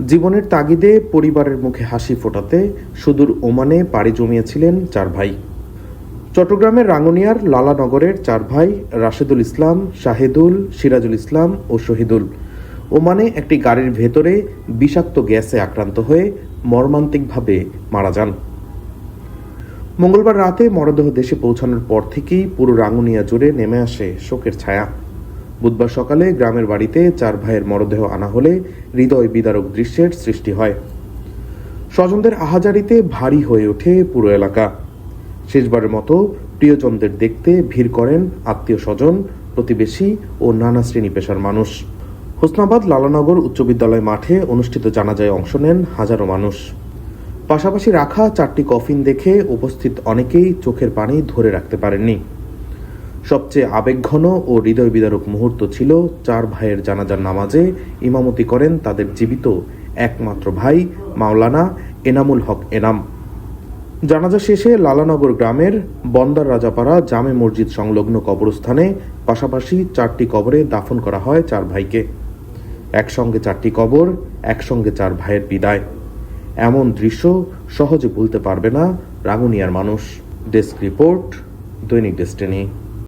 জীবনের তাগিদে পরিবারের মুখে হাসি ফোটাতে সুদূর ওমানে পাড়ি জমিয়েছিলেন চার ভাই। চট্টগ্রামের রাঙ্গুনিয়ার লালানগরের চার ভাই রাশেদুল ইসলাম, শাহেদুল, সিরাজুল ইসলাম ও শহীদুল ওমানে একটি গাড়ির ভেতরে বিষাক্ত গ্যাসে আক্রান্ত হয়ে মর্মান্তিকভাবে মারা যান। মঙ্গলবার রাতে মরদেহ দেশে পৌঁছানোর পর থেকেই পুরো রাঙ্গুনিয়া জুড়ে নেমে আসে শোকের ছায়া। বুধবার সকালে গ্রামের বাড়িতে চার ভাইয়ের মরদেহ আনা হলে হৃদয় বিদারক দৃশ্যের সৃষ্টি হয়। স্বজনদের আহাজারিতে ভারী হয়ে ওঠে পুরো এলাকা। শেষবারের মতো প্রিয়জনদের দেখতে ভিড় করেন আত্মীয় স্বজন, প্রতিবেশী ও নানা শ্রেণী পেশার মানুষ। হোসনাবাদ লালানগর উচ্চ বিদ্যালয় মাঠে অনুষ্ঠিত জানাজায় অংশ নেন হাজারো মানুষ। পাশাপাশি রাখা চারটি কফিন দেখে উপস্থিত অনেকেই চোখের পানি ধরে রাখতে পারেননি। সবচেয়ে আবেগঘন ও হৃদয় বিদারক মুহূর্ত ছিল চার ভাইয়ের জানাজার নামাজে ইমামতি করেন তাদের জীবিত একমাত্র ভাই মাওলানা এনামুল হক এনাম। জানাজা শেষে লালানগর গ্রামের বন্দার রাজাপাড়া জামে মসজিদ সংলগ্ন কবরস্থানে পাশাপাশি চারটি কবরে দাফন করা হয় চার ভাইকে। একসঙ্গে চারটি কবর, একসঙ্গে চার ভাইয়ের বিদায়। এমন দৃশ্য সহজে ভুলতে পারবে না রাঙ্গুনিয়ার মানুষ। ডেস্ক রিপোর্ট, দৈনিক ডেস্টিনি।